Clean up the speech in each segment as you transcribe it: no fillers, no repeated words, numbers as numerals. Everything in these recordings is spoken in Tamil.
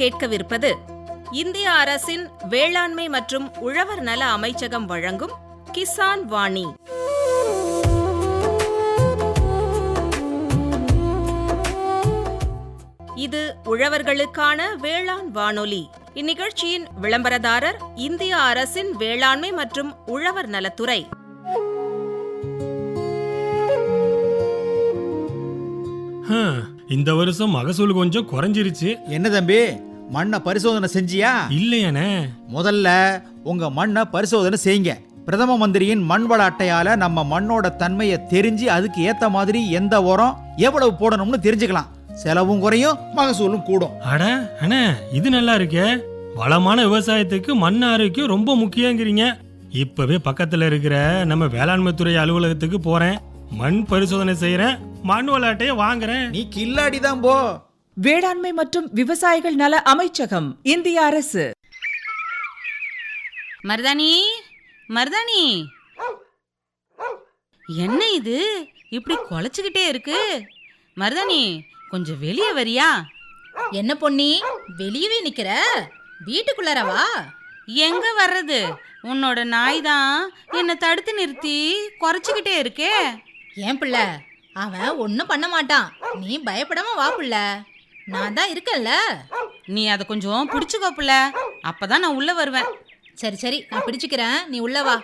கேட்கவிருப்பது இந்திய அரசின் வேளாண்மை மற்றும் உழவர் நல அமைச்சகம் வழங்கும் கிசான் வாணி. இது உழவர்களுக்கான வேளாண் வானொலி. இந்நிகழ்ச்சியின் விளம்பரதாரர் இந்திய அரசின் வேளாண்மை மற்றும் உழவர் நலத்துறை. இந்த வருஷம் மகசூல் கொஞ்சம் குறைஞ்சிருச்சு. என்ன தம்பி, மண்ணை பரிசோதனை செஞ்சியா? இல்லையானே. முதல்ல உங்க மண்ணை பரிசோதனை செய்யுங்க. பிரதம மந்திரியின் மண் வள அட்டையால நம்ம மண்ணோட தன்மையை தெரிஞ்சு அதுக்கு ஏத்த மாதிரி எந்த உரம் எவ்வளவு போடணும்னு தெரிஞ்சுக்கலாம். செலவும் குறையும், மகசூலும் கூடும். அட அண்ணே, இது நல்லா இருக்கே. வளமான விவசாயத்துக்கு மண் ஆரோக்கியம் ரொம்ப முக்கியங்கிறீங்க. இப்பவே பக்கத்துல இருக்கிற நம்ம வேளாண்மை துறை அலுவலகத்துக்கு போறேன், மண் பரிசோதனை செய்யறேன், மண் வள அட்டையை வாங்குறேன். நீ கில்லாடிதான் போ. வேளாண்மை மற்றும் விவசாயிகள் நல அமைச்சகம், இந்திய அரசு. மருதாணி, மருதாணி, என்ன இது இப்படி குலைச்சுக்கிட்டே இருக்கு? மருதாணி, கொஞ்சம் வெளியே வரியா? என்ன பொன்னி, வெளியவே நிக்கிற? வீட்டுக்குள்ளரவா? எங்க வர்றது? உன்னோட நாய் தான் என்னை தடுத்து நிறுத்தி குறைச்சிக்கிட்டே இருக்கே. ஏன் பிள்ளை, அவன் ஒன்னும் பண்ண மாட்டான். நீ பயப்படாம வா பிள்ளை, நான் தான் இருக்கேன்ல. நீ அதை கொஞ்சம் பிடிச்சுக்கோ பிள்ளை, அப்பதான் நான் உள்ள வருவேன். சரி சரி, நான் பிடிச்சுக்கிறேன், நீ உள்ள வா.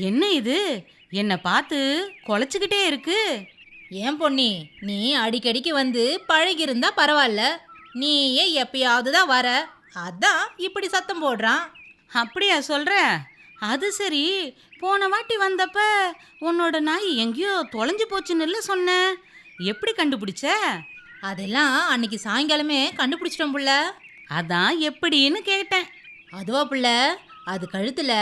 என்ன இது, என்னை பார்த்து குலைச்சுக்கிட்டே இருக்கு? ஏன் பொன்னி, நீ அடிக்கடிக்கு வந்து பழகி இருந்தா பரவாயில்ல. நீயே எப்பயாவது தான் வர, அதான் இப்படி சத்தம் போடுறான். அப்படியா சொல்ற? அது சரி, போன வாட்டி வந்தப்ப உன்னோட நாய் எங்கேயோ தொலைஞ்சு போச்சுன்னு சொன்ன, எப்படி கண்டுபிடிச்ச? அதெல்லாம் அன்னைக்கு சாயங்காலமே கண்டுபிடிச்சிட்டோம் புள்ள. அதான் எப்படின்னு கேட்டேன். அதுவா புள்ள, அது கழுத்துல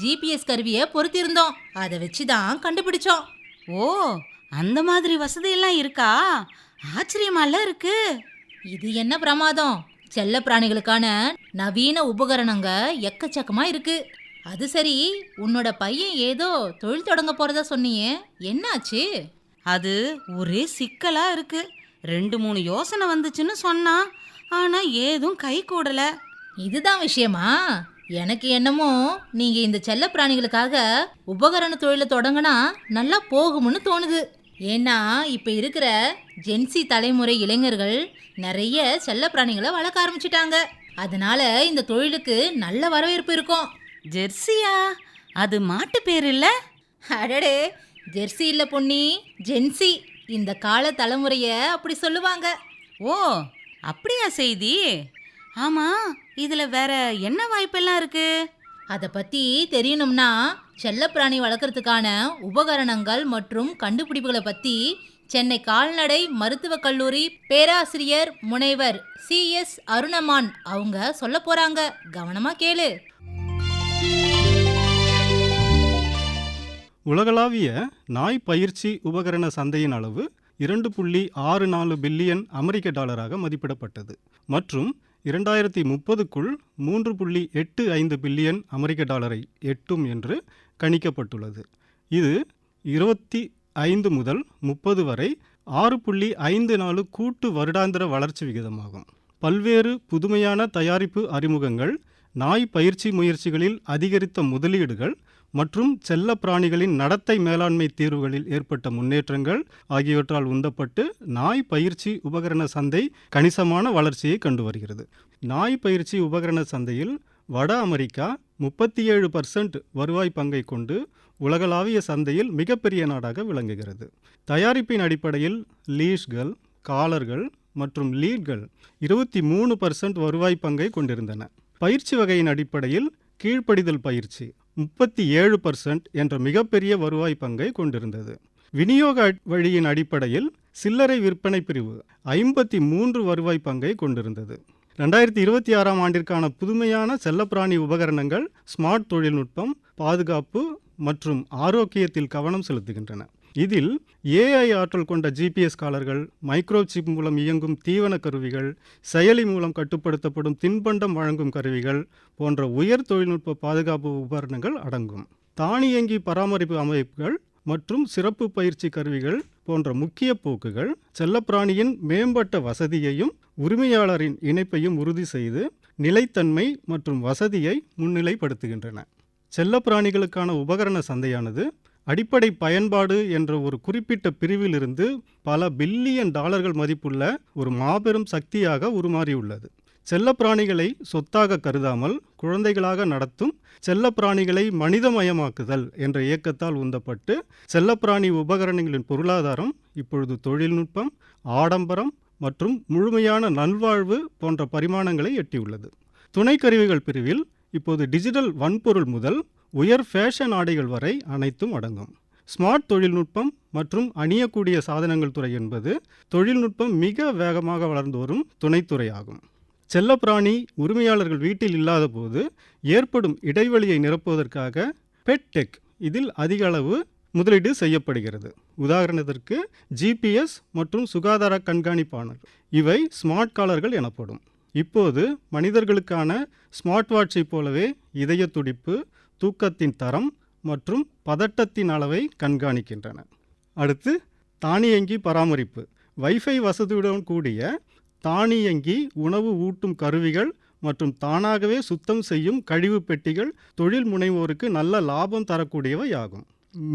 GPS கருவியை பொருத்திருந்தோம், அதை வச்சுதான் கண்டுபிடிச்சோம். ஓ, அந்த மாதிரி வசதியெல்லாம் இருக்கா? ஆச்சரியமால இருக்கு. இது என்ன பிரமாதம், செல்ல பிராணிகளுக்கான நவீன உபகரணங்க எக்கச்சக்கமா இருக்கு. அது சரி, உன்னோட பையன் ஏதோ தொழில் தொடங்க போறதா சொன்னியே, என்னாச்சு? அது ஒரே சிக்கலா இருக்கு. 2-3 யோசனை வந்துச்சுன்னு சொன்னான், ஆனா ஏதும் கை கூடல. இதுதான் விஷயமா? எனக்கு என்னமோ நீங்க இந்த செல்ல பிராணிகளுக்காக உபகரண தொழிலை தொடங்கினா நல்லா போகும்னு தோணுது. ஏன்னா இப்ப இருக்கிற ஜென்சி தலைமுறை இளைஞர்கள் நிறைய செல்ல பிராணிகளை வளர்க்க ஆரம்பிச்சிட்டாங்க. அதனால இந்த தொழிலுக்கு நல்ல வரவேற்பு இருக்கும். ஜெர்சியா? அது மாட்டு பேர் இல்ல? அடடே, ஜெர்சி இல்ல பொன்னி, ஜென்சி. இந்த கால தலைமுறைய அப்படி சொல்லுவாங்க. ஓ, அப்படியா செய்தி? ஆமா, இதுல வேற என்ன வாய்ப்பெல்லாம் இருக்கு? அதை பத்தி தெரியணும்னா செல்லப்பிராணி வளர்க்கறதுக்கான உபகரணங்கள் மற்றும் கண்டுபிடிப்புகளை பத்தி சென்னை கால்நடை மருத்துவக் கல்லூரி பேராசிரியர் முனைவர் CS அருணமான் அவங்க சொல்ல போறாங்க. கவனமா கேளு. உலகளாவிய நாய் பயிற்சி உபகரண சந்தையின் அளவு 2.64 பில்லியன் அமெரிக்க டாலராக மதிப்பிடப்பட்டது மற்றும் 2030க்குள் 3.85 பில்லியன் அமெரிக்க டாலரை எட்டும் என்று கணிக்கப்பட்டுள்ளது. இது 25 முதல் 30 வரை 6.54 கூட்டு வருடாந்திர வளர்ச்சி விகிதமாகும். பல்வேறு புதுமையான தயாரிப்பு அறிமுகங்கள், நாய் பயிற்சி முயற்சிகளில் அதிகரித்த முதலீடுகள் மற்றும் செல்ல பிராணிகளின் நடத்தை மேலாண்மை தீர்வுகளில் ஏற்பட்ட முன்னேற்றங்கள் ஆகியவற்றால் உந்தப்பட்டு நாய் பயிற்சி உபகரண சந்தை கணிசமான வளர்ச்சியை கண்டு வருகிறது. நாய் பயிற்சி உபகரண சந்தையில் வட அமெரிக்கா 37% வருவாய் பங்கை கொண்டு உலகளாவிய சந்தையில் மிகப்பெரிய நாடாக விளங்குகிறது. தயாரிப்பின் அடிப்படையில் லீஷ்கள், காலர்கள் மற்றும் லீட்கள் 23% வருவாய் பங்கை கொண்டிருந்தன. பயிற்சி வகையின் அடிப்படையில் கீழ்ப்படிதல் பயிற்சி 37% என்ற மிகப்பெரிய வருவாய் பங்கை கொண்டிருந்தது. விநியோக வழியின் அடிப்படையில் சில்லறை விற்பனை பிரிவு 53 வருவாய் பங்கை கொண்டிருந்தது. 2026ஆம் ஆண்டிற்கான புதுமையான செல்லப்பிராணி உபகரணங்கள் ஸ்மார்ட் தொழில்நுட்பம், பாதுகாப்பு மற்றும் ஆரோக்கியத்தில் கவனம் செலுத்துகின்றன. இதில் AI ஆற்றல் கொண்ட GPS காலர்கள், மைக்ரோசிப் மூலம் இயங்கும் தீவன கருவிகள், செயலி மூலம் கட்டுப்படுத்தப்படும் தின்பண்டம் வழங்கும் கருவிகள் போன்ற உயர் தொழில்நுட்ப பாதுகாப்பு உபகரணங்கள் அடங்கும். தானியங்கி பராமரிப்பு அமைப்புகள் மற்றும் சிறப்பு பயிற்சி கருவிகள் போன்ற முக்கிய போக்குகள் செல்லப்பிராணியின் மேம்பட்ட வசதியையும் உரிமையாளரின் இணைப்பையும் உறுதி செய்து நிலைத்தன்மை மற்றும் வசதியை முன்னிலைப்படுத்துகின்றன. செல்லப்பிராணிகளுக்கான உபகரண சந்தையானது அடிப்படை பயன்பாடு என்ற ஒரு குறிப்பிட்ட பிரிவிலிருந்து பல பில்லியன் டாலர்கள் மதிப்புள்ள ஒரு மாபெரும் சக்தியாக உருமாறியுள்ளது. செல்லப்பிராணிகளை சொத்தாக கருதாமல் குழந்தைகளாக நடத்தும் செல்லப்பிராணிகளை மனிதமயமாக்குதல் என்ற இயக்கத்தால் உந்தப்பட்டு செல்லப்பிராணி உபகரணங்களின் பொருளாதாரம் இப்பொழுது தொழில்நுட்பம், ஆடம்பரம் மற்றும் முழுமையான நல்வாழ்வு போன்ற பரிமாணங்களை எட்டியுள்ளது. துணைக்கருவிகள் பிரிவில் இப்போது டிஜிட்டல் வன்பொருள் முதல் உயர் ஃபேஷன் ஆடைகள் வரை அனைத்தும் அடங்கும். ஸ்மார்ட் தொழில்நுட்பம் மற்றும் அணியக்கூடிய சாதனங்கள் துறை என்பது தொழில்நுட்பம் மிக வேகமாக வளர்ந்து வரும் துணைத்துறையாகும். செல்லப்பிராணி உரிமையாளர்கள் வீட்டில் இல்லாத போது ஏற்படும் இடைவெளியை நிரப்புவதற்காக பெட்டெக் இதில் அதிக அளவு முதலீடு செய்யப்படுகிறது. உதாரணத்திற்கு ஜிபிஎஸ் மற்றும் சுகாதார கண்காணிப்பாளர், இவை ஸ்மார்ட் காலர்கள் எனப்படும். இப்போது மனிதர்களுக்கான ஸ்மார்ட் வாட்சை போலவே இதய துடிப்பு, தூக்கத்தின் தரம் மற்றும் பதட்டத்தின் அளவை கண்காணிக்கின்றன. அடுத்து தானியங்கி பராமரிப்பு. வைஃபை வசதியுடன் கூடிய தானியங்கி உணவு ஊட்டும் கருவிகள் மற்றும் தானாகவே சுத்தம் செய்யும் கழிவு பெட்டிகள் தொழில் முனைவோருக்கு நல்ல லாபம் தரக்கூடியவை ஆகும்.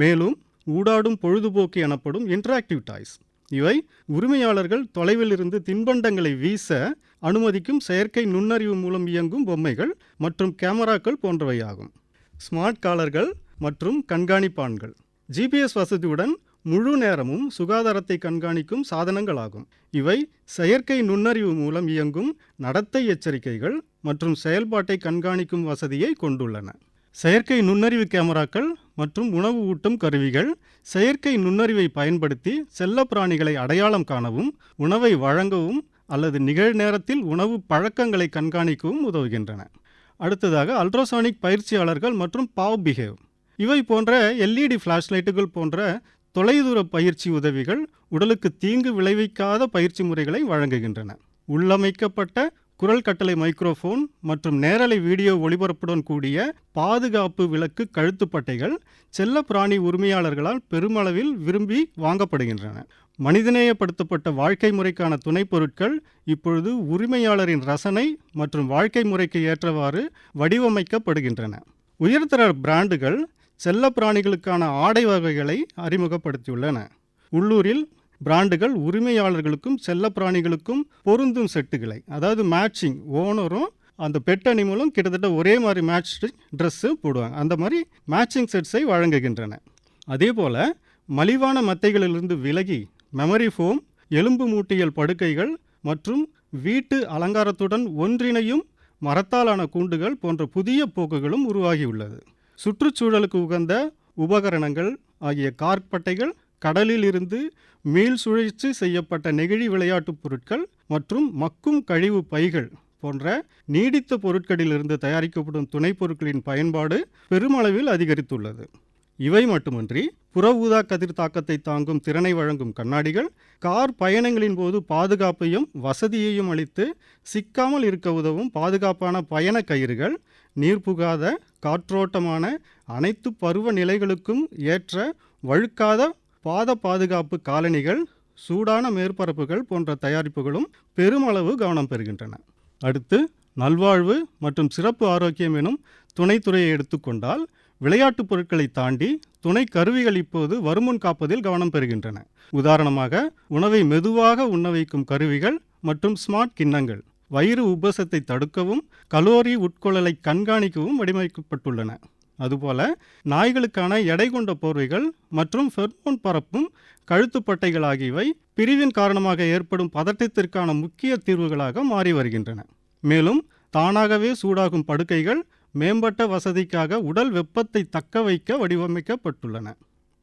மேலும் ஊடாடும் பொழுதுபோக்கு எனப்படும் இன்டராக்டிவ் டாய்ஸ், இவை உரிமையாளர்கள் தொலைவில் இருந்து தின்பண்டங்களை வீச அனுமதிக்கும் செயற்கை நுண்ணறிவு மூலம் இயங்கும் பொம்மைகள் மற்றும் கேமராக்கள் போன்றவையாகும். ஸ்மார்ட் காலர்கள் மற்றும் கண்காணிப்பான்கள் ஜிபிஎஸ் வசதியுடன் முழு நேரமும் சுகாதாரத்தை கண்காணிக்கும் சாதனங்களாகும். இவை செயற்கை நுண்ணறிவு மூலம் இயங்கும் நடத்தை எச்சரிக்கைகள் மற்றும் செயல்பாட்டை கண்காணிக்கும் வசதியை கொண்டுள்ளன. செயற்கை நுண்ணறிவு கேமராக்கள் மற்றும் உணவு ஊட்டும் கருவிகள் செயற்கை நுண்ணறிவை பயன்படுத்தி செல்லப்பிராணிகளை அடையாளம் காணவும், உணவை வழங்கவும் அல்லது நிகழ்நேரத்தில் உணவு பழக்கங்களை கண்காணிக்கவும் உதவுகின்றன. அடுத்ததாக அல்ட்ராசானிக் பயிற்சியாளர்கள் மற்றும் பாவ் பிஹேவ், இவை போன்ற எல்இடி ஃப்ளாஷ்லைட்டுகள் போன்ற தொலைதூர பயிற்சி உதவிகள் உடலுக்கு தீங்கு விளைவிக்காத பயிற்சி முறைகளை வழங்குகின்றன. உள்ளமைக்கப்பட்ட குரல் கட்டளை மைக்ரோஃபோன் மற்றும் நேரலை வீடியோ ஒளிபரப்புடன் கூடிய பாதுகாப்பு விளக்கு கழுத்துப்பட்டைகள் செல்ல பிராணி உரிமையாளர்களால் பெருமளவில் விரும்பி வாங்கப்படுகின்றன. மனிதநேயப்படுத்தப்பட்ட வாழ்க்கை முறைக்கான துணைப் பொருட்கள் இப்பொழுது உரிமையாளரின் ரசனை மற்றும் வாழ்க்கை முறைக்கு ஏற்றவாறு வடிவமைக்கப்படுகின்றன. உயர்தர பிராண்டுகள் செல்ல பிராணிகளுக்கான ஆடை வகைகளை அறிமுகப்படுத்தியுள்ளன. உள்ளூரில் பிராண்டுகள் உரிமையாளர்களுக்கும் செல்ல பிராணிகளுக்கும் பொருந்தும் செட்டுகளை, அதாவது மேட்சிங், ஓனரும் அந்த பெட் அனிமலும் கிட்டத்தட்ட ஒரே மாதிரி மேட்ச் ட்ரெஸ்ஸு போடுவாங்க, அந்த மாதிரி மேட்சிங் செட்ஸை வழங்குகின்றன. அதே போல் மலிவான மெத்தைகளிலிருந்து விலகி மெமரி ஃபோம், எலும்பு மூட்டியல் படுக்கைகள் மற்றும் வீட்டு அலங்காரத்துடன் ஒன்றிணையும் மரத்தாலான கூண்டுகள் போன்ற புதிய போக்குகளும் உருவாகியுள்ளது. சுற்றுச்சூழலுக்கு உகந்த உபகரணங்கள் ஆகிய கார்பட்டைகள், கடலில் இருந்து மீள் சுழற்சி செய்யப்பட்ட நெகிழி விளையாட்டுப் பொருட்கள் மற்றும் மக்கும் கழிவு பைகள் போன்ற நீடித்த பொருட்களிலிருந்து தயாரிக்கப்படும் துணைப் பொருட்களின் பயன்பாடு பெருமளவில் அதிகரித்துள்ளது. இவை மட்டுமின்றி புற ஊதா கதிர் தாக்கத்தை தாங்கும் திறனை வழங்கும் கண்ணாடிகள், கார் பயணங்களின் போது பாதுகாப்பையும் வசதியையும் அளித்து சிக்காமல் இருக்க உதவும் பாதுகாப்பான பயண கயிறுகள், நீர்புகாத காற்றோட்டமான அனைத்து பருவ நிலைகளுக்கும் ஏற்ற வழுக்காத பாத பாதுகாப்பு காலணிகள், சூடான மேற்பரப்புகள் போன்ற தயாரிப்புகளும் பெருமளவு கவனம் பெறுகின்றன. அடுத்து நல்வாழ்வு மற்றும் சிறப்பு ஆரோக்கியம் எனும் துணைத்துறையை எடுத்துக்கொண்டால் விளையாட்டுப் பொருட்களை தாண்டி துணை கருவிகள் இப்போது வருமுன் காப்பதில் கவனம் பெறுகின்றன. உதாரணமாக உணவை மெதுவாக உண்ண வைக்கும் கருவிகள் மற்றும் ஸ்மார்ட் கிண்ணங்கள் வயிறு உபசத்தை தடுக்கவும் கலோரி உட்கொள்ளலை கண்காணிக்கவும் வடிவமைக்கப்பட்டுள்ளன. அதுபோல நாய்களுக்கான எடை கொண்ட போர்வைகள் மற்றும் ஃபெர்மோன் பரப்பும் கழுத்துப்பட்டைகள் ஆகியவை பிரிவின் காரணமாக ஏற்படும் பதட்டத்திற்கான முக்கிய தீர்வுகளாக மாறி வருகின்றன. மேலும் தானாகவே சூடாகும் படுக்கைகள் மேம்பட்ட வசதிக்காக உடல் வெப்பத்தை தக்க வைக்க வடிவமைக்கப்பட்டுள்ளன.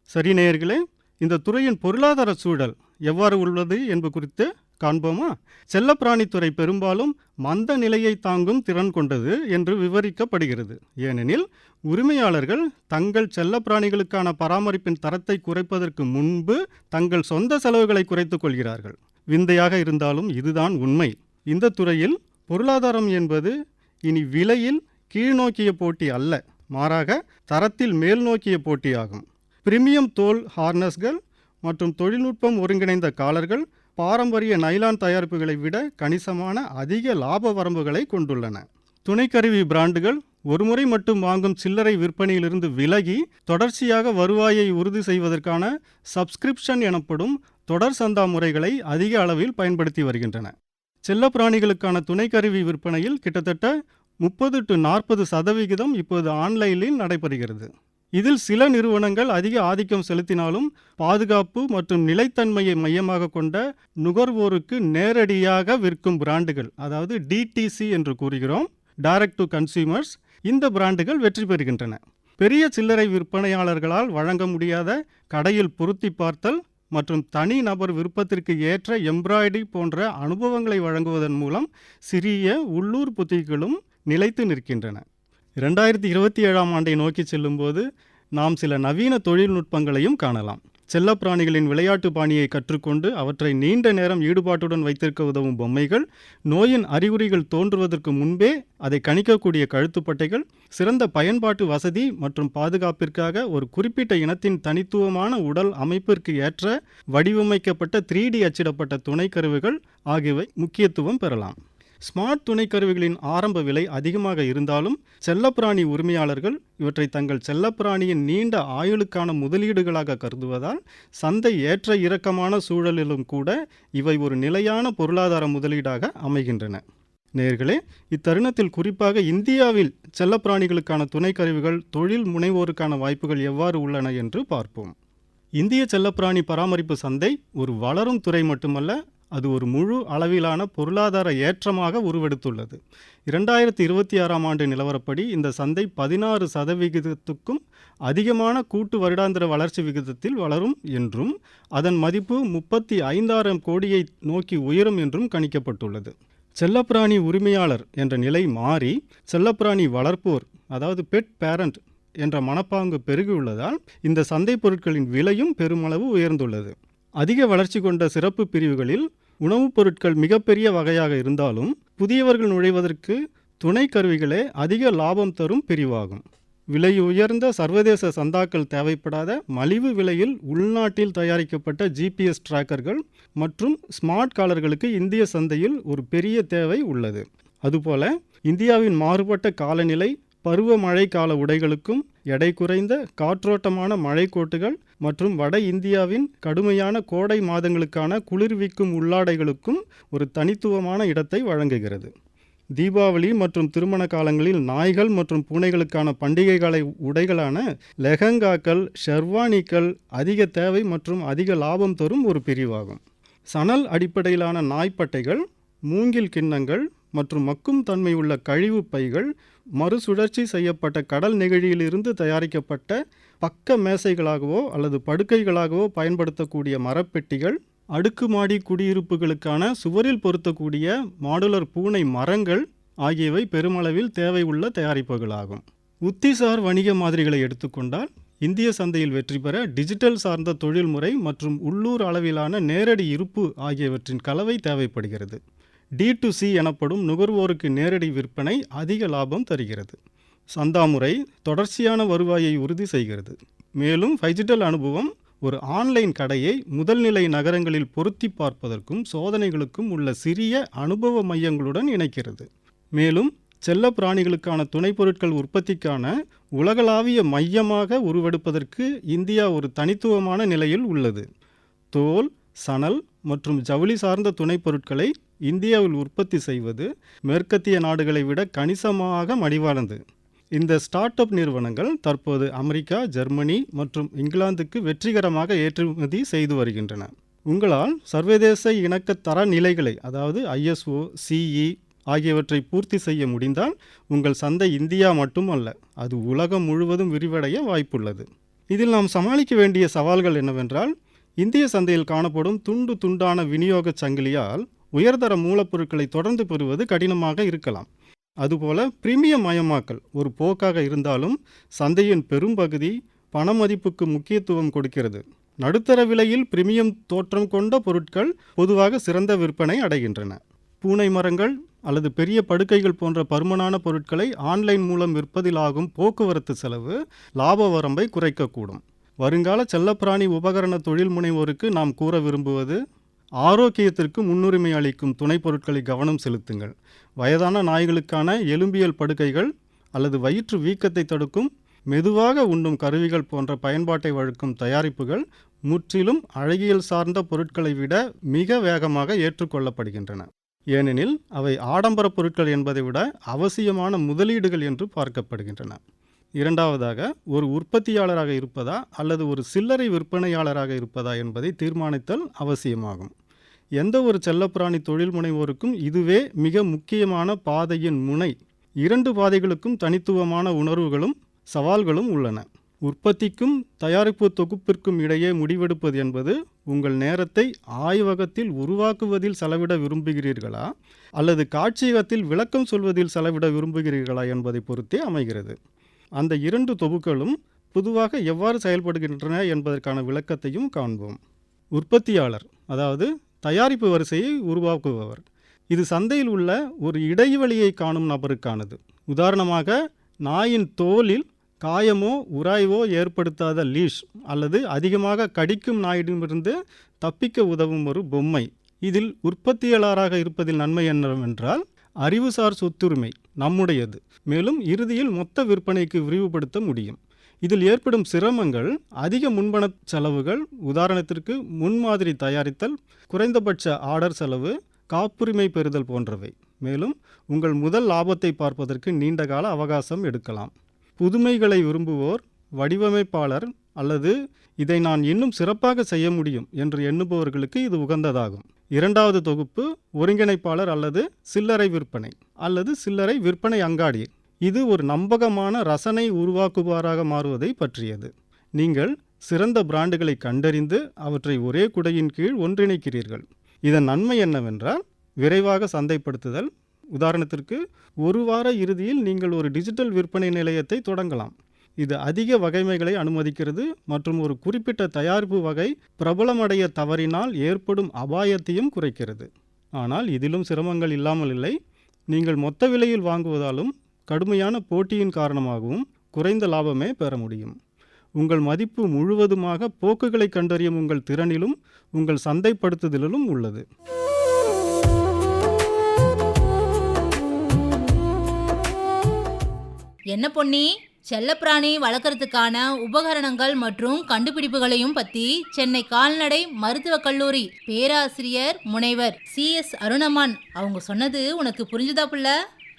சரி நேயர்களே, இந்த துறையின் பொருளாதார சூழல் எவ்வாறு உள்ளது என்பது குறித்து காண்போமா? செல்லப்பிராணித்துறை பெரும்பாலும் மந்த நிலையை தாங்கும் திறன் கொண்டது என்று விவரிக்கப்படுகிறது. ஏனெனில் உரிமையாளர்கள் தங்கள் செல்லப்பிராணிகளுக்கான பராமரிப்பின் தரத்தை குறைப்பதற்கு முன்பு தங்கள் சொந்த செலவுகளை குறைத்துக் கொள்கிறார்கள். விந்தையாக இருந்தாலும் இதுதான் உண்மை. இந்த துறையில் பொருளாதாரம் என்பது இனி விலையில் கீழ்நோக்கிய போட்டி அல்ல, மாறாக தரத்தில் மேல் நோக்கிய போட்டியாகும். பிரீமியம் தோல் ஹார்னஸ்கள் மற்றும் தொழில்நுட்பம் ஒருங்கிணைந்த காலர்கள் பாரம்பரிய நைலான் தயாரிப்புகளை விட கணிசமான அதிக லாப வரம்புகளை கொண்டுள்ளன. துணைக்கருவி பிராண்டுகள் ஒருமுறை மட்டும் வாங்கும் சில்லறை விற்பனையிலிருந்து விலகி தொடர்ச்சியாக வருவாயை உறுதி செய்வதற்கான சப்ஸ்கிரிப்ஷன் எனப்படும் தொடர் சந்தா முறைகளை அதிக அளவில் பயன்படுத்தி வருகின்றன. செல்லப்பிராணிகளுக்கான துணைக்கருவி விற்பனையில் கிட்டத்தட்ட 30-40% இப்போது ஆன்லைனில் நடைபெறுகிறது. இதில் சில நிறுவனங்கள் அதிக ஆதிக்கம் செலுத்தினாலும் பாதுகாப்பு மற்றும் நிலைத்தன்மையை மையமாக கொண்ட நுகர்வோருக்கு நேரடியாக விற்கும் பிராண்டுகள், அதாவது டிடிசி என்று கூறுகிறோம், டைரக்ட் டு கன்சியூமர்ஸ், இந்த பிராண்டுகள் வெற்றி பெறுகின்றன. பெரிய சில்லறை விற்பனையாளர்களால் வழங்க முடியாத கடையில் பொருத்தி பார்த்தல் மற்றும் தனி நபர் விருப்பத்திற்கு ஏற்ற எம்ப்ராய்டரி போன்ற அனுபவங்களை வழங்குவதன் மூலம் சிறிய உள்ளூர் புத்திகளும் நிலைத்து நிற்கின்றன. 2027ஆம் ஆண்டை நோக்கி செல்லும்போது நாம் சில நவீன தொழில்நுட்பங்களையும் காணலாம். செல்லப்பிராணிகளின் விளையாட்டு பாணியை கற்றுக்கொண்டு அவற்றை நீண்ட நேரம் ஈடுபாட்டுடன் வைத்திருக்க உதவும் பொம்மைகள், நோயின் அறிகுறிகள் தோன்றுவதற்கு முன்பே அதை கணிக்கக்கூடிய கழுத்துப்பட்டைகள், சிறந்த பயன்பாட்டு வசதி மற்றும் பாதுகாப்பிற்காக ஒரு குறிப்பிட்ட இனத்தின் தனித்துவமான உடல் அமைப்பிற்கு ஏற்ற வடிவமைக்கப்பட்ட 3D அச்சிடப்பட்ட துணைக்கருவிகள் ஆகியவை முக்கியத்துவம் பெறலாம். ஸ்மார்ட் துணைக்கருவிகளின் ஆரம்ப விலை அதிகமாக இருந்தாலும் செல்லப்பிராணி உரிமையாளர்கள் இவற்றை தங்கள் செல்லப்பிராணியின் நீண்ட ஆயுளுக்கான முதலீடுகளாக கருதுவதால் சந்தை ஏற்ற இறக்கமான சூழலிலும் கூட இவை ஒரு நிலையான பொருளாதார முதலீடாக அமைகின்றன. நேயர்களே, இத்தருணத்தில் குறிப்பாக இந்தியாவில் செல்லப்பிராணிகளுக்கான துணைக்கருவிகள் தொழில் முனைவோருக்கான வாய்ப்புகள் எவ்வாறு உள்ளன என்று பார்ப்போம். இந்திய செல்லப்பிராணி பராமரிப்பு சந்தை ஒரு வளரும் துறை மட்டுமல்ல, அது ஒரு முழு அளவிலான பொருளாதார ஏற்றமாக உருவெடுத்துள்ளது. 2026ஆம் ஆண்டு நிலவரப்படி இந்த சந்தை 16% அதிகமான கூட்டு வருடாந்திர வளர்ச்சி விகிதத்தில் வளரும் என்றும் அதன் மதிப்பு 35,000 கோடியை நோக்கி உயரும் என்றும் கணிக்கப்பட்டுள்ளது. செல்லப்பிராணி உரிமையாளர் என்ற நிலை மாறி செல்லப்பிராணி வளர்ப்போர், அதாவது பெட் பேரண்ட் என்ற மனப்பாங்கு பெருகியுள்ளதால் இந்த சந்தை பொருட்களின் விலையும் பெருமளவு உயர்ந்துள்ளது. அதிக வளர்ச்சி கொண்ட சிறப்பு பிரிவுகளில் உணவுப் பொருட்கள் மிகப்பெரிய வகையாக இருந்தாலும் புதியவர்கள் நுழைவதற்கு துணை கருவிகளே அதிக லாபம் தரும் பிரிவாகும். விலை உயர்ந்த சர்வதேச சந்தாக்கள் தேவைப்படாத மலிவு விலையில் உள்நாட்டில் தயாரிக்கப்பட்ட GPS டிராக்கர்கள் மற்றும் ஸ்மார்ட் காலர்களுக்கு இந்திய சந்தையில் ஒரு பெரிய தேவை உள்ளது. அதுபோல இந்தியாவின் மாறுபட்ட காலநிலை, பருவமழை கால உடைகளுக்கும் எடை குறைந்த காற்றோட்டமான மழைக்கோட்டுகள் மற்றும் வட இந்தியாவின் கடுமையான கோடை மாதங்களுக்கான குளிர்விக்கும் உள்ளாடைகளுக்கும் ஒரு தனித்துவமான இடத்தை வழங்குகிறது. தீபாவளி மற்றும் திருமண காலங்களில் நாய்கள் மற்றும் பூனைகளுக்கான பண்டிகை கால உடைகளான லெஹங்காக்கள், ஷெர்வானிக்கள் அதிக தேவை மற்றும் அதிக லாபம் தரும் ஒரு பிரிவாகும். சணல் அடிப்படையிலான நாய்ப்பட்டைகள், மூங்கில் கிண்ணங்கள் மற்றும் மக்கும் தன்மை உள்ள கழிவு பைகள், மறுசுழற்சி செய்யப்பட்ட கடல் நெகிழியிலிருந்து தயாரிக்கப்பட்ட பக்க மேசைகளாகவோ அல்லது படுக்கைகளாகவோ பயன்படுத்தக்கூடிய மரப்பெட்டிகள், அடுக்குமாடி குடியிருப்புகளுக்கான சுவரில் பொருத்தக்கூடிய மாடுலர் பூனை மரங்கள் ஆகியவை பெருமளவில் தேவை உள்ள தயாரிப்புகளாகும். உத்திசார் வணிக மாதிரிகளை எடுத்துக்கொண்டால் இந்திய சந்தையில் வெற்றி பெற டிஜிட்டல் சார்ந்த தொழில்முறை மற்றும் உள்ளூர் அளவிலான நேரடி இருப்பு ஆகியவற்றின் கலவை தேவைப்படுகிறது. D2C எனப்படும் நுகர்வோருக்கு நேரடி விற்பனை அதிக லாபம் தருகிறது. சந்தா முறை தொடர்ச்சியான வருவாயை உறுதி செய்கிறது. மேலும் டிஜிட்டல் அனுபவம் ஒரு ஆன்லைன் கடையை முதல்நிலை நகரங்களில் பொருத்தி பார்ப்பதற்கும் சோதனைகளுக்கும் உள்ள சிறிய அனுபவ மையங்களுடன் இணைக்கிறது. மேலும் செல்ல பிராணிகளுக்கான துணை பொருட்கள் உற்பத்திக்கான உலகளாவிய மையமாக உருவெடுப்பதற்கு இந்தியா ஒரு தனித்துவமான நிலையில் உள்ளது. தோல், சணல் மற்றும் ஜவுளி சார்ந்த துணை பொருட்களை இந்தியாவில் உற்பத்தி செய்வது மேற்கத்திய நாடுகளை விட கணிசமாக மடிவானது. இந்த ஸ்டார்ட் அப் நிறுவனங்கள் தற்போது அமெரிக்கா, ஜெர்மனி மற்றும் இங்கிலாந்துக்கு வெற்றிகரமாக ஏற்றுமதி செய்து வருகின்றன. உங்களால் சர்வதேச இணக்க தர நிலைகளை, அதாவது ISO, CE ஆகியவற்றை பூர்த்தி செய்ய முடிந்தால் உங்கள் சந்தை இந்தியா மட்டுமல்ல, அது உலகம் முழுவதும் விரிவடைய வாய்ப்புள்ளது. இதில் நாம் சமாளிக்க வேண்டிய சவால்கள் என்னவென்றால், இந்திய சந்தையில் காணப்படும் துண்டு துண்டான விநியோக சங்கிலியால் உயர்தர மூலப்பொருட்களை தொடர்ந்து பெறுவது கடினமாக இருக்கலாம். அதுபோல பிரீமியம் மயமாக்கல் ஒரு போக்காக இருந்தாலும் சந்தையின் பெரும்பகுதி பண மதிப்புக்கு முக்கியத்துவம் கொடுக்கிறது. நடுத்தர விலையில் பிரீமியம் தோற்றம் கொண்ட பொருட்கள் பொதுவாக சிறந்த விற்பனை அடைகின்றன. பூனை மரங்கள் அல்லது பெரிய படுக்கைகள் போன்ற பருமனான பொருட்களை ஆன்லைன் மூலம் விற்பதில் ஆகும் போக்குவரத்து செலவு லாப வரம்பை குறைக்கக்கூடும். வருங்கால செல்லப்பிராணி உபகரண தொழில் முனைவோருக்கு நாம் கூற விரும்புவது, ஆரோக்கியத்திற்கு முன்னுரிமை அளிக்கும் துணைப் பொருட்களை கவனம் செலுத்துங்கள். வயதான நாய்களுக்கான எலும்பியல் படுக்கைகள் அல்லது வயிற்று வீக்கத்தை தடுக்கும் மெதுவாக உண்ணும் கருவிகள் போன்ற பயன்பாட்டை வழங்கும் தயாரிப்புகள் முற்றிலும் அழகியல் சார்ந்த பொருட்களை விட மிக வேகமாக ஏற்றுக்கொள்ளப்படுகின்றன. ஏனெனில் அவை ஆடம்பர பொருட்கள் என்பதை விட அவசியமான முதலீடுகள் என்று பார்க்கப்படுகின்றன. இரண்டாவதாக, ஒரு உற்பத்தியாளராக இருப்பதா அல்லது ஒரு சில்லறை விற்பனையாளராக இருப்பதா என்பதை தீர்மானித்தல் அவசியமாகும். எந்த ஒரு செல்லப்பிராணி தொழில் முனைவோருக்கும் இதுவே மிக முக்கியமான பாதையின் முனை. இரண்டு பாதைகளுக்கும் தனித்துவமான உணர்வுகளும் சவால்களும் உள்ளன. உற்பத்திக்கும் தயாரிப்பு தொகுப்பிற்கும் இடையே முடிவெடுப்பது என்பது உங்கள் நேரத்தை ஆய்வகத்தில் உருவாக்குவதில் செலவிட விரும்புகிறீர்களா அல்லது காட்சியகத்தில் விளக்கம் சொல்வதில் செலவிட விரும்புகிறீர்களா என்பதை பொறுத்தே அமைகிறது. அந்த இரண்டு தொகுப்புகளும் பொதுவாக எவ்வாறு செயல்படுகின்றன என்பதற்கான விளக்கத்தையும் காண்போம். உற்பத்தியாளர், அதாவது தயாரிப்பு வரிசையை உருவாக்குபவர். இது சந்தையில் உள்ள ஒரு இடைவெளியை காணும் நபருக்கானது. உதாரணமாக, நாயின் தோலில் காயமோ உராய்வோ ஏற்படுத்தாத லீஷ் அல்லது அதிகமாக கடிக்கும் நாயிடமிருந்து தப்பிக்க உதவும் ஒரு பொம்மை. இதில் உற்பத்தியாளராக இருப்பதில் நன்மை என்னவென்றால், அறிவுசார் சொத்துரிமை நம்முடையது. மேலும் இறுதியில் மொத்த விற்பனைக்கு விரிவுபடுத்த முடியும். இதில் ஏற்படும் சிரமங்கள் அதிக முன்பண செலவுகள், உதாரணத்திற்கு முன்மாதிரி தயாரித்தல், குறைந்தபட்ச ஆர்டர் செலவு, காப்புரிமை பெறுதல் போன்றவை. மேலும் உங்கள் முதல் லாபத்தை பார்ப்பதற்கு நீண்டகால அவகாசம் எடுக்கலாம். புதுமைகளை விரும்புவோர், வடிவமைப்பாளர் அல்லது இதை நான் இன்னும் சிறப்பாக செய்ய முடியும் என்று எண்ணுபவர்களுக்கு இது உகந்ததாகும். இரண்டாவது தொகுப்பு ஒருங்கிணைப்பாளர் அல்லது சில்லறை விற்பனை அல்லது சில்லறை விற்பனை அங்காடி. இது ஒரு நம்பகமான ரசனை உருவாக்குபவராக மாறுவதை பற்றியது. நீங்கள் சிறந்த பிராண்டுகளை கண்டறிந்து அவற்றை ஒரே குடையின் கீழ் ஒன்றிணைக்கிறீர்கள். இதன் நன்மை என்னவென்றால், விரைவாக சந்தைப்படுத்துதல். உதாரணத்திற்கு, ஒரு வார இறுதியில் நீங்கள் ஒரு டிஜிட்டல் விற்பனை நிலையத்தை தொடங்கலாம். இது அதிக வகைமைகளை அனுமதிக்கிறது மற்றும் ஒரு குறிப்பிட்ட தயாரிப்பு வகை பிரபலமடைய தவறினால் ஏற்படும் அபாயத்தையும் குறைக்கிறது. ஆனால் இதிலும் சிரமங்கள் இல்லாமல் இல்லை. நீங்கள் மொத்த விலையில் வாங்குவதாலும் கடுமையான போட்டியின் காரணமாகவும் குறைந்த லாபமே பெற முடியும். உங்கள் மதிப்பு முழுவதுமாக போக்குகளை கண்டறியும் உங்கள் திறனிலும் உங்கள் சந்தைப்படுத்துதலிலும் உள்ளது. என்ன பொன்னி, செல்லப்பிராணி வளர்க்கறதுக்கான உபகரணங்கள் மற்றும் கண்டுபிடிப்புகளையும் பத்தி சென்னை கால்நடை மருத்துவக் கல்லூரி பேராசிரியர் முனைவர் CS அருணமான் அவங்க சொன்னது உனக்கு புரிஞ்சுதா புள்ள?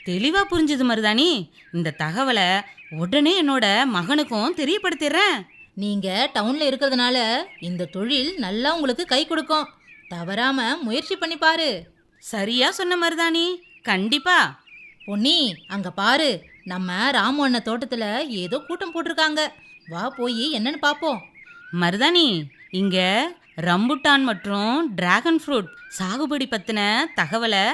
தெளிவா புரிஞ்சுது மருதாணி. இந்த தகவலை உடனே என்னோட மகனுக்கும் தெரியப்படுத்திடுறேன். நீங்க டவுன்ல இருக்கிறதுனால இந்த தொழில் நல்லா உங்களுக்கு கை கொடுக்கும். தவறாம முயற்சி பண்ணி பாரு. சரியா சொன்ன மருதாணி, கண்டிப்பா. பொன்னி, அங்க பாரு, நம்ம ராமு அண்ணன் தோட்டத்துல ஏதோ கூட்டம் போட்டிருக்காங்க. வா போய் என்னன்னு பாப்போம். மருதாணி, இங்க ரம்புட்டான் மற்றும் டிராகன் ஃப்ரூட் சாகுபடி பத்தின தகவலை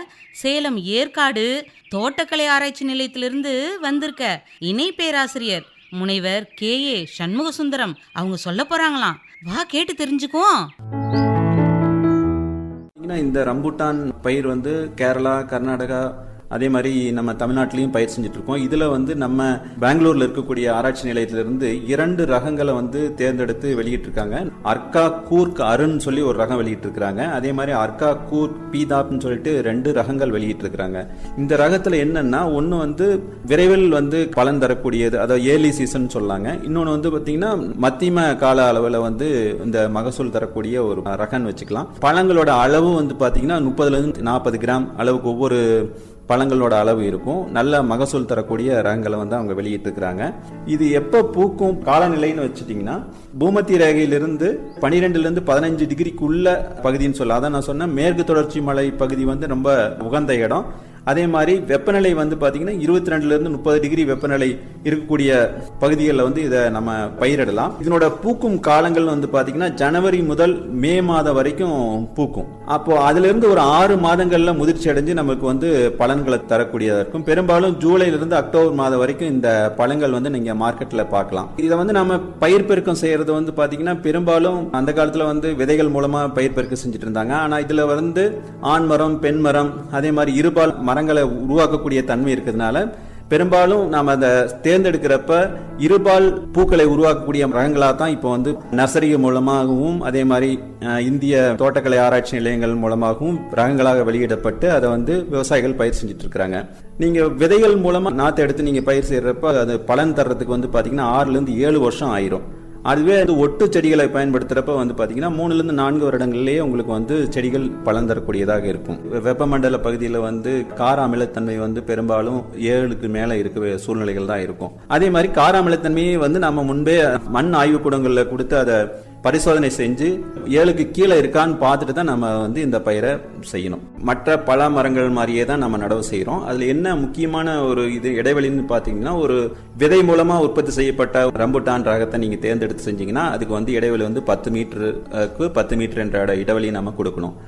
சேலம் ஏற்காடு தோட்டக்கலை ஆராய்ச்சி நிலையத்திலிருந்து வந்திருக்க இணை பேராசிரியர் முனைவர் KA சண்முகசுந்தரம் அவங்க சொல்ல போறாங்களாம். வா கேட்டு தெரிஞ்சுக்குவோம். இந்த ரம்புட்டான் பயிர் வந்து கேரளா, கர்நாடகா, அதே மாதிரி நம்ம தமிழ்நாட்டிலையும் பயிர் செஞ்சுட்டு இருக்கோம். இதுல வந்து நம்ம பெங்களூர்ல இருக்கக்கூடிய ஆராய்ச்சி நிலையத்திலிருந்து 2 ரகங்களை வந்து தேர்ந்தெடுத்து வெளியிட்டிருக்காங்க. அர்கா கூர்க் அருண் சொல்லி ஒரு ரகம் வெளியிட்டிருக்கிறாங்க. அதே மாதிரி அர்கா கூர்க் பீதாப்னு சொல்லிட்டு 2 ரகங்கள் வெளியிட்டிருக்கிறாங்க. இந்த ரகத்துல என்னன்னா, ஒன்னு வந்து விரைவில் வந்து பலன் தரக்கூடியது, அதாவது ஏர்லி சீசன் சொல்லாங்க. இன்னொன்னு வந்து பாத்தீங்கன்னா மத்தியம கால அளவுல வந்து இந்த மகசூல் தரக்கூடிய ஒரு ரகம் வச்சுக்கலாம். பழங்களோட அளவு வந்து பாத்தீங்கன்னா 30 to 40 கிராம் அளவுக்கு ஒவ்வொரு பழங்களோட அளவு இருக்கும். நல்ல மகசூல் தரக்கூடிய ரகங்களை வந்து அவங்க வெளியிட்டிருக்கிறாங்க. இது எப்போ பூக்கும் காலநிலைன்னு வச்சுட்டிங்கன்னா, பூமத்திய ரேகையிலிருந்து 12 to 15 டிகிரிக்குள்ள பகுதின்னு சொல்ல. அதான் நான் சொன்னேன், மேற்கு தொடர்ச்சி மலை பகுதி வந்து ரொம்ப உகந்த இடம். அதே மாதிரி வெப்பநிலை வந்து பார்த்தீங்கன்னா 22 to 30 டிகிரி வெப்பநிலை இருக்கக்கூடிய பகுதிகளில் வந்து இதை நம்ம பயிரிடலாம். இதனோட பூக்கும் காலங்கள் வந்து பார்த்தீங்கன்னா ஜனவரி முதல் மே மாதம் வரைக்கும் பூக்கும். அப்போ அதிலிருந்து ஒரு 6 மாதங்கள்ல முதிர்ச்சி அடைஞ்சு நமக்கு வந்து பலன்களை தரக்கூடியதாக இருக்கும். பெரும்பாலும் ஜூலையிலிருந்து அக்டோபர் மாதம் வரைக்கும் இந்த பழங்கள் வந்து நீங்க மார்க்கெட்ல பார்க்கலாம். இதை வந்து நம்ம பயிர் பெருக்கம் செய்யறது வந்து பாத்தீங்கன்னா பெரும்பாலும் அந்த காலத்துல வந்து விதைகள் மூலமா பயிர் பெருக்கம் செஞ்சுட்டு இருந்தாங்க. ஆனா இதுல வந்து ஆண் மரம், பெண் மரம், அதே மாதிரி இருபால் மரங்களை உருவாக்கக்கூடிய தன்மை இருக்கிறதுனால பெரும்பாலும் நாம அதை தேர்ந்தெடுக்கிறப்ப இருபால் பூக்களை உருவாக்கக்கூடிய ரகங்களா தான் இப்போ வந்து நர்சரி மூலமாகவும் அதே மாதிரி இந்திய தோட்டக்கலை ஆராய்ச்சி நிலையங்கள் மூலமாகவும் ரகங்களாக வெளியிடப்பட்டு அதை வந்து விவசாயிகள் பயிர் செஞ்சுட்டு இருக்கிறாங்க. நீங்க விதைகள் மூலமா நாற்று எடுத்து நீங்க பயிர் செய்யறப்ப அது பலன் தர்றதுக்கு வந்து பாத்தீங்கன்னா 6 to 7 வருஷம் ஆயிரும். அதுவே அது ஒட்டு செடிகளை பயன்படுத்துறப்ப வந்து பாத்தீங்கன்னா 3 to 4 வருடங்களிலேயே உங்களுக்கு வந்து செடிகள் பலன் தரக்கூடியதாக இருக்கும். வெப்பமண்டல பகுதியில் வந்து கார அமிலத்தன்மை வந்து பெரும்பாலும் 7க்கு மேல இருக்க சூழ்நிலைகள் தான் இருக்கும். அதே மாதிரி கார அமிலத்தன்மையை வந்து நம்ம முன்பே மண் ஆய்வு கூடங்கள்ல கொடுத்து அதை பரிசோதனை செஞ்சு 7க்கு கீழே இருக்கான்னு பார்த்துட்டு தான் நம்ம வந்து இந்த பயிரை செய்யணும். மற்ற பல மரங்கள் மாதிரியே தான் நம்ம நடவு செய்யறோம். அதுல என்ன முக்கியமான ஒரு இது இடைவெளின்னு பாத்தீங்கன்னா, ஒரு விதை மூலமா உற்பத்தி செய்யப்பட்ட ரம்புட்டான் ரகத்தை நீங்க தேர்ந்தெடுத்து செஞ்சீங்கன்னா அதுக்கு வந்து இடைவெளி வந்து 10 மீட்டருக்கு 10 மீட்டர் என்ற இடைவெளி நம்ம கொடுக்கணும்.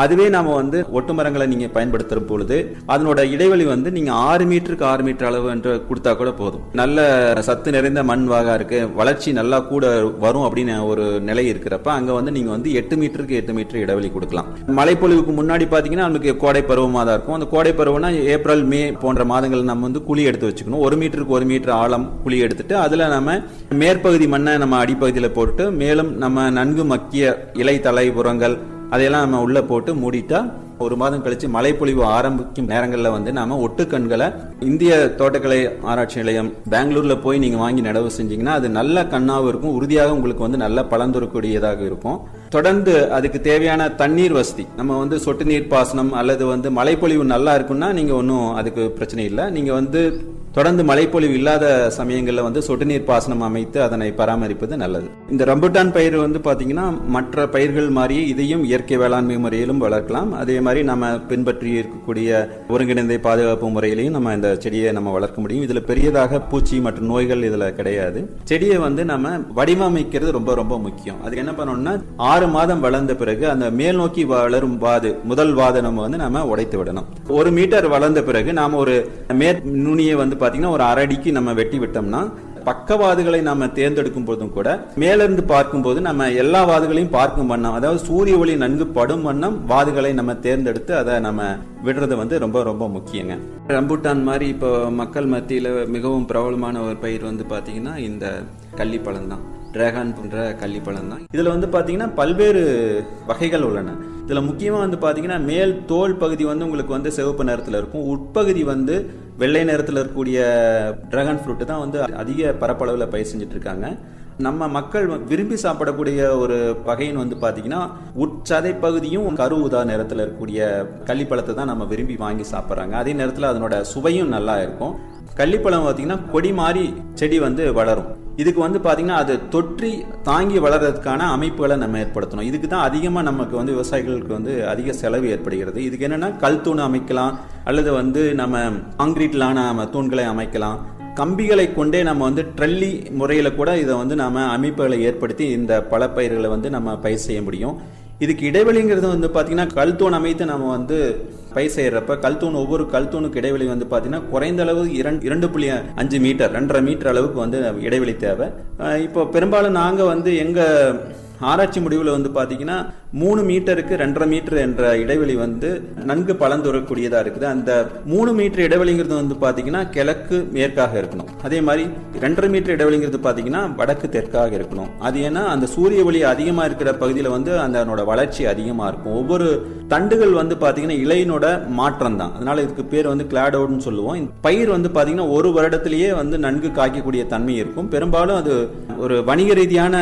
அதுவே நாம வந்து ஒட்டு மரங்களை நீங்க பயன்படுத்துற பொழுது அதனோட இடைவெளி வந்து நீங்க 6 மீட்டருக்கு 6 மீட்டர் அளவு என்று கொடுத்தா கூட போதும். நல்ல சத்து நிறைந்த மண் வாகா இருக்கு, வளர்ச்சி நல்லா கூட வரும் அப்படின்னு ஒரு நிலை இருக்கிறப்ப அங்க வந்து நீங்க வந்து 8 மீட்டருக்கு 8 மீட்டர் இடைவெளி கொடுக்கலாம். மழைப்பொழிவுக்கு முன்னாடி பாத்தீங்கன்னா நமக்கு கோடை பருவமா தான் இருக்கும். அந்த கோடை பருவம்னா ஏப்ரல் மே போன்ற மாதங்கள் நம்ம வந்து குழி எடுத்து வச்சுக்கணும். 1 மீட்டருக்கு 1 மீட்டர் ஆழம் குழி எடுத்துட்டு அதுல நம்ம மேற்பகுதி மண்ணை நம்ம அடிப்பகுதியில போட்டு மேலும் நம்ம நன்கு மக்கிய இலை தலை புறங்கள் அதையெல்லாம் நம்ம உள்ள போட்டு மூடிட்டா 1 மாதம் கழிச்சு மழைப்பொழிவு ஆரம்பிக்கும் நேரங்களில் வந்து நாம ஒட்டுக்கண்களை இந்திய தோட்டக்கலை ஆராய்ச்சி நிலையம் பெங்களூர்ல போய் நீங்க வாங்கி நடவு செஞ்சீங்கன்னா அது நல்ல கண்ணாவும் இருக்கும், உறுதியாக உங்களுக்கு வந்து நல்ல பலந்துறக்கூடியதாக இருக்கும். தொடர்ந்து அதுக்கு தேவையான தண்ணீர் வசதி நம்ம வந்து சொட்டு நீர் பாசனம் அல்லது வந்து மழைப்பொழிவு நல்லா இருக்குன்னா நீங்க ஒன்றும் அதுக்கு பிரச்சனை இல்லை. நீங்க வந்து தொடர்ந்து மழைப்பொழிவு இல்லாத சமயங்களில் வந்து சொட்டு நீர் பாசனம் அமைத்து அதனை பராமரிப்பது நல்லது. இந்த ரம்புட்டான் பயிர் வந்து பாத்தீங்கன்னா மற்ற பயிர்கள் மாதிரியே இதையும் இயற்கை வேளாண்மை முறையிலும் வளர்க்கலாம். அதே மாதிரி நம்ம பின்பற்றி இருக்கக்கூடிய ஒருங்கிணைந்த பாதுகாப்பு முறையிலையும் நம்ம இந்த செடியை நம்ம வளர்க்க முடியும். இதுல பெரியதாக பூச்சி மற்றும் நோய்கள் இதுல கிடையாது. செடியை வந்து நம்ம வடிவமைக்கிறது ரொம்ப ரொம்ப முக்கியம். அதுக்கு என்ன பண்ணணும்னா 6 மாதம் வளர்ந்த பிறகு அந்த மேல் நோக்கி வளரும் முதல் வாதை நம்ம உடைத்து விடணும். 1 மீட்டர் வளர்ந்த பிறகு நாம ஒரு மேற் நுனியை வந்து பாத்தீங்கன்னா ஒரு 1/2 அடிக்கு நம்ம வெட்டி விட்டோம்னா பக்கவாதுகளை நாம தேர்ந்தெடுக்கும் போதும் கூட மேலிருந்து பார்க்கும்போது நம்ம எல்லா வாதுகளையும் பார்க்கும் வண்ணம், அதாவது சூரிய ஒளி நன்கு படும் வண்ணம் வாதுகளை நம்ம தேர்ந்தெடுத்து அதை நம்ம விடுறது வந்து ரொம்ப ரொம்ப முக்கியங்க. ரம்புட்டான் மாதிரி இப்போ மக்கள் மத்தியில மிகவும் பிரபலமான ஒரு பயிர் வந்து பாத்தீங்கன்னா இந்த கள்ளிப்பழம் தான், டிராகன் போன்ற கள்ளிப்பழம் தான். இதுல வந்து பாத்தீங்கன்னா பல்வேறு வகைகள் உள்ளன. இதுல முக்கியமா வந்து பாத்தீங்கன்னா மேல் தோல் பகுதி வந்து உங்களுக்கு வந்து சிவப்பு நிறத்துல இருக்கும், உட்பகுதி வந்து வெள்ளை நிறத்துல இருக்கக்கூடிய டிராகன் ஃப்ரூட் தான் வந்து அதிக பரப்பளவுல பயிர் செஞ்சுட்டு இருக்காங்க. நம்ம மக்கள் விரும்பி சாப்பிடக்கூடிய ஒரு வகைன்னு வந்து பாத்தீங்கன்னா உட்சதை பகுதியும் கரு ஊதா நிறத்துல இருக்கக்கூடிய கள்ளிப்பழத்தை தான் நம்ம விரும்பி வாங்கி சாப்பிட்றாங்க. அதே நேரத்துல அதனோட சுவையும் நல்லா இருக்கும். கள்ளிப்பழம் பாத்தீங்கன்னா கொடி மாதிரி செடி வந்து வளரும். இதுக்கு வந்து பாத்தீங்கன்னா அது தொற்றி தாங்கி வளர்றதுக்கான அமைப்புகளை நம்ம ஏற்படுத்தணும். இதுக்கு தான் அதிகமா நமக்கு வந்து விவசாயிகளுக்கு வந்து அதிக செலவு ஏற்படுகிறது. இதுக்கு என்னன்னா கல் தூண் அமைக்கலாம் அல்லது வந்து நம்ம காங்கிரீட்லான நம்ம தூண்களை அமைக்கலாம். கம்பிகளை கொண்டே நம்ம வந்து ட்ரெல்லி முறையில கூட இதை வந்து நாம அமைப்புகளை ஏற்படுத்தி இந்த பழப்பயிர்களை வந்து நம்ம பயிர் செய்ய முடியும். இதுக்கு இடைவெளிங்கிறது வந்து பாத்தீங்கன்னா கல்தூண் அமைத்து நம்ம வந்து பயிர் செய்யறப்ப கல்தூண் ஒவ்வொரு கல்தூணுக்கு இடைவெளி வந்து பாத்தீங்கன்னா குறைந்த அளவு 2.5 மீட்டர் 2.5 மீட்டர் அளவுக்கு வந்து இடைவெளி தேவை. இப்போ பெரும்பாலும் நாங்க வந்து எங்க ஆராய்ச்சி முடிவுல வந்து பாத்தீங்கன்னா 3 மீட்டருக்கு 2.5 மீட்டர் என்ற இடைவெளி வந்து நன்கு பலந்துறக்கூடியதா இருக்குது. அந்த 3 மீட்டர் இடைவெளிங்கிறது வந்து பாத்தீங்கன்னா கிழக்கு மேற்காக இருக்கணும். அதே மாதிரி 2.5 மீட்டர் இடைவெளிங்கிறது பாத்தீங்கன்னா வடக்கு தெற்காக இருக்கணும். அது ஏன்னா அந்த சூரிய ஒளி அதிகமா இருக்கிற பகுதியில வந்து அதனோட வளர்ச்சி அதிகமா இருக்கும். ஒவ்வொரு தண்டுகள் வந்து பாத்தீங்கன்னா இலையினோட மாற்றம் தான், அதனால இதுக்கு பேர் வந்து கிளாடோட்னு சொல்லுவோம். இந்த பயிர் வந்து பாத்தீங்கன்னா 1 வருடத்திலேயே வந்து நன்கு காய்க்கக்கூடிய தன்மை இருக்கும். பெரும்பாலும் அது ஒரு வணிக ரீதியான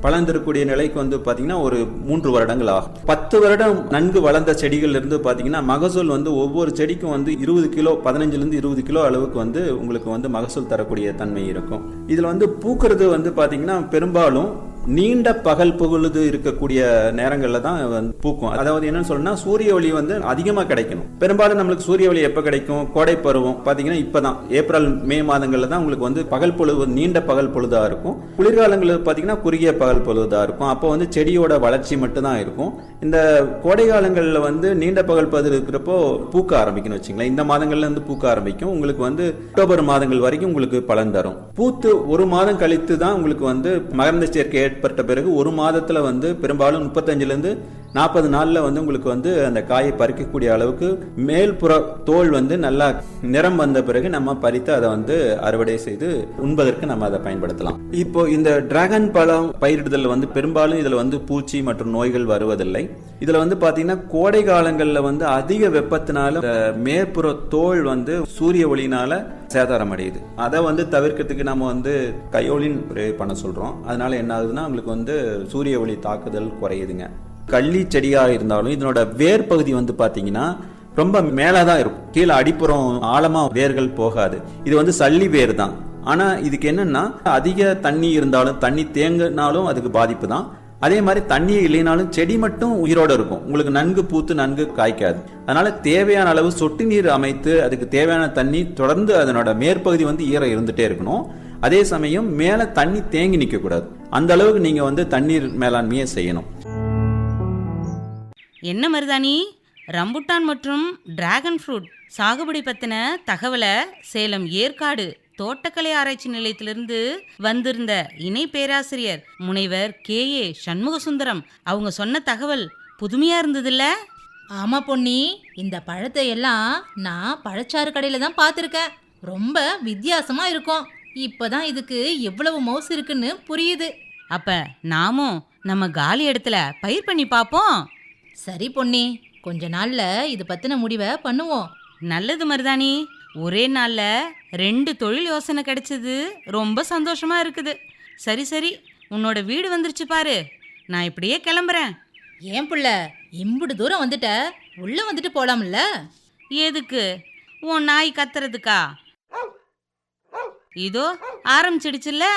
பலன் தரக்கூடிய நிலைக்கு வந்து பாத்தீங்கன்னா ஒரு 3 வருடங்கள் ஆகும். 10 வருடம் நன்கு வளர்ந்த செடிகள் இருந்து பாத்தீங்கன்னா மகசூல் வந்து ஒவ்வொரு செடிக்கும் வந்து 20 கிலோ 15 to 20 கிலோ அளவுக்கு வந்து உங்களுக்கு வந்து மகசூல் தரக்கூடிய தன்மை இருக்கும். இதுல வந்து பூக்கிறது வந்து பாத்தீங்கன்னா பெரும்பாலும் நீண்ட பகல் பொழுது இருக்கக்கூடிய நேரங்கள்ல தான் பூக்கும். அதாவது என்னன்னு சொல்லணும்னா சூரிய ஒளி வந்து அதிகமா கிடைக்கணும். பெரும்பாலும் நம்மளுக்கு சூரிய ஒளி எப்ப கிடைக்கும்? கோடை பருவம் பாத்தீங்கன்னா இப்பதான் ஏப்ரல் மே மாதங்கள்ல தான் உங்களுக்கு வந்து பகல் பொழுது நீண்ட பகல் பொழுதா இருக்கும். குளிர்காலங்களில் பாத்தீங்கன்னா குறுகிய பகல் பொழுதா இருக்கும். அப்போ வந்து செடியோட வளர்ச்சி மட்டும் தான் இருக்கும். இந்த கோடை காலங்கள்ல வந்து நீண்ட பகல் பொழுது இருக்கிறப்போ பூக்க ஆரம்பிக்கணும் வச்சுங்களேன். இந்த மாதங்கள்ல இருந்து பூக்க ஆரம்பிக்கும். உங்களுக்கு வந்து அக்டோபர் மாதங்கள் வரைக்கும் உங்களுக்கு பலன் தரும். பூத்து 1 மாதம் கழித்து தான் உங்களுக்கு வந்து மகரந்த சேர்க்கை ஏற்பட்ட பிறகு 1 மாதத்துல வந்து பெரும்பாலும் 35லேருந்து 40 நாள்ல வந்து உங்களுக்கு வந்து அந்த காயை பறிக்கக்கூடிய அளவுக்கு மேல்புற தோல் வந்து நல்லா நிறம் வந்த பிறகு நம்ம பறித்து அதை வந்து அறுவடை செய்து உண்பதற்கு நம்ம அதை பயன்படுத்தலாம். இப்போ இந்த டிராகன் பழம் பயிரிடுதல் வந்து பெரும்பாலும் இதுல வந்து பூச்சி மற்றும் நோய்கள் வருவதில்லை. இதுல வந்து பாத்தீங்கன்னா கோடை காலங்கள்ல வந்து அதிக வெப்பத்தினால மேற்புற தோல் வந்து சூரிய ஒளியினால சேதாரம் அடையுது. அதை வந்து தவிர்க்கிறதுக்கு நம்ம வந்து கையோலின் பண்ண சொல்றோம். அதனால என்ன ஆகுதுன்னா உங்களுக்கு வந்து சூரிய ஒளி தாக்குதல் குறையுதுங்க. கள்ளி செடியா இருந்தாலும் இதனோட வேர் பகுதி வந்து பாத்தீங்கன்னா ரொம்ப மேலதான் இருக்கும், கீழே அடிப்புறம் ஆழமா வேர்கள் போகாது. இது வந்து சல்லி வேர் தான். ஆனா இதுக்கு என்னன்னா அதிக தண்ணி இருந்தாலும் தண்ணி தேங்கினாலும் அதுக்கு பாதிப்பு தான். அதே மாதிரி தண்ணியே இல்லைனாலும் செடி மட்டும் உயிரோட இருக்கும், உங்களுக்கு நன்கு பூத்து நன்கு காய்க்காது. அதனால தேவையான அளவு சொட்டு நீர் அமைத்து அதுக்கு தேவையான தண்ணி தொடர்ந்து அதனோட மேற்பகுதி வந்து ஈரம் இருந்துட்டே இருக்கணும். அதே சமயம் மேல தண்ணி தேங்கி நிக்க கூடாது. அந்த அளவுக்கு நீங்க வந்து தண்ணீர் மேலாண்மையை செய்யணும். என்ன மருதாணி, ரம்புட்டான் மற்றும் டிராகன் ஃப்ரூட் சாகுபடி பத்தின தகவலை சேலம் ஏற்காடு தோட்டக்கலை ஆராய்ச்சி நிலையத்திலிருந்து வந்திருந்த இணை பேராசிரியர் முனைவர் KA சண்முகசுந்தரம் அவங்க சொன்ன தகவல் புதுமையா இருந்ததுல்ல? ஆமா பொன்னி, இந்த பழத்தை எல்லாம் நான் பழச்சாறு கடையில தான் பார்த்துருக்கேன். ரொம்ப வித்தியாசமா இருக்கும். இப்பதான் இதுக்கு எவ்வளவு மவுசு இருக்குன்னு புரியுது. அப்ப நாமும் நம்ம காலி இடத்துல பயிர் பண்ணி பார்ப்போம். சரி பொன்னி, கொஞ்ச நாள்ல இது பத்தின முடிவை பண்ணுவோம். நல்லது மருதாணி, ஒரே நாள்ல 2 தொழில் யோசனை கிடைச்சது, ரொம்ப சந்தோஷமா இருக்குது. சரி சரி, உன்னோட வீடு வந்துருச்சு பாரு, நான் இப்படியே கிளம்புறேன். ஏன் புள்ள இம்புடு தூரம் வந்துட்ட, உள்ள வந்துட்டு போலாம்ல? எதுக்கு? உன் நாய் கத்துறதுக்கா? இதோ ஆரம்பிச்சிடுச்சுல்ல,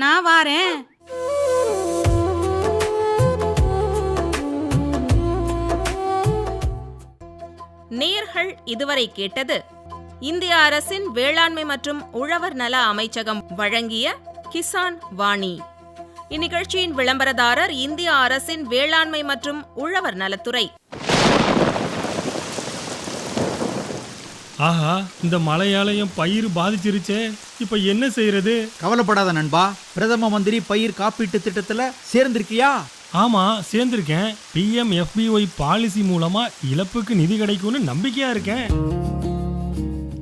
நான் வாரேன். நேயர்கள் இதுவரை கேட்டது இந்திய அரசின் வேளாண்மை மற்றும் உழவர் நல அமைச்சகம் வழங்கிய கிசான் வாணி. இந்நிகழ்ச்சியின் விளம்பரதாரர் இந்திய அரசின் வேளாண்மை மற்றும் உழவர் நலத்துறை. ஆஹா, இந்த மழையாலையும் பயிர் பாதிச்சிருச்சே, இப்ப என்ன செய்யறது? கவலைப்படாத நண்பா, பிரதம மந்திரி பயிர் காப்பீட்டு திட்டத்துல சேர்ந்திருக்கியா? ஆமா, சேர்ந்திருக்கேன். PMFBY பாலிசி மூலமா இழப்புக்கு நிதி கிடைக்கும்னு நம்பிக்கையா இருக்கேன்.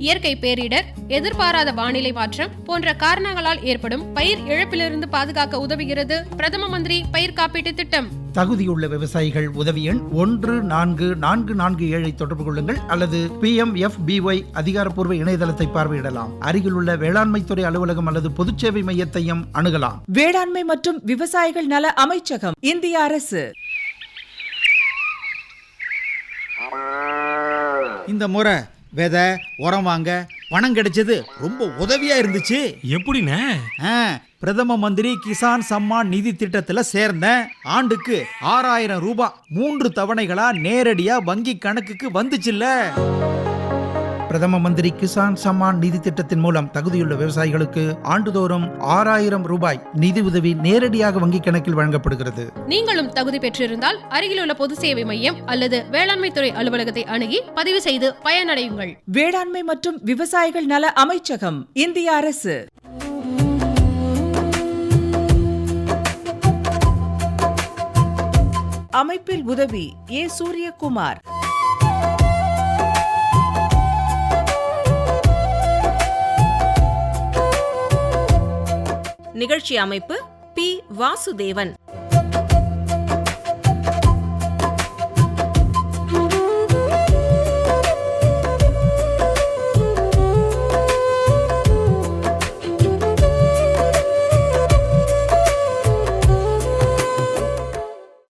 இயற்கை பேரிடர், எதிர்பாராத வானிலை மாற்றம் போன்ற காரணங்களால் ஏற்படும் பயிர் இழப்பிலிருந்து பாதுகாக்க உதவுகிறது பிரதம மந்திரி பயிர் காப்பீட்டு திட்டம். தகுதியுள்ள விவசாயிகள் உதவி எண் 14447 தொடர்பு கொள்ளுங்கள் அல்லது PMFBY அதிகாரப்பூர்வ இணையதளத்தை பார்வையிடலாம். அருகிலுள்ள வேளாண்மை துறை அலுவலகம் அல்லது பொதுச்சேவை மையத்தையும் அணுகலாம். வேளாண்மை மற்றும் விவசாயிகள் நல அமைச்சகம், இந்திய அரசு. இந்த முறை விதை உரம் வாங்க பணம் கிடைச்சது ரொம்ப உதவியா இருந்துச்சு. எப்படிண்ணே? பிரதம மந்திரி கிசான் சம்மான் நிதி திட்டத்துல சேர்ந்தேன். ஆண்டுக்கு 6000 ரூபாய் 3 தவணைகளா நேரடியா வங்கி கணக்குக்கு வந்துச்சுல்ல. பிரதம மந்திரி கிசான் சம்மான் நிதி திட்டத்தின் மூலம் தகுதியுள்ள விவசாயிகளுக்கு ஆண்டுதோறும் 6000 ரூபாய் நிதி உதவி நேரடியாக வங்கி கணக்கில் வழங்கப்படுகிறது. நீங்களும் தகுதி பெற்றிருந்தால் அருகிலுள்ள பொது சேவை மையம் அல்லது வேளாண்மை துறை அலுவலகத்தை அணுகி பதிவு செய்து பயனடையுங்கள். வேளாண்மை மற்றும் விவசாயிகள் நல அமைச்சகம், இந்திய அரசு. அமைப்பில் உதவி A. சூரியகுமார். நிகழ்ச்சி அமைப்பு P. வாசுதேவன்.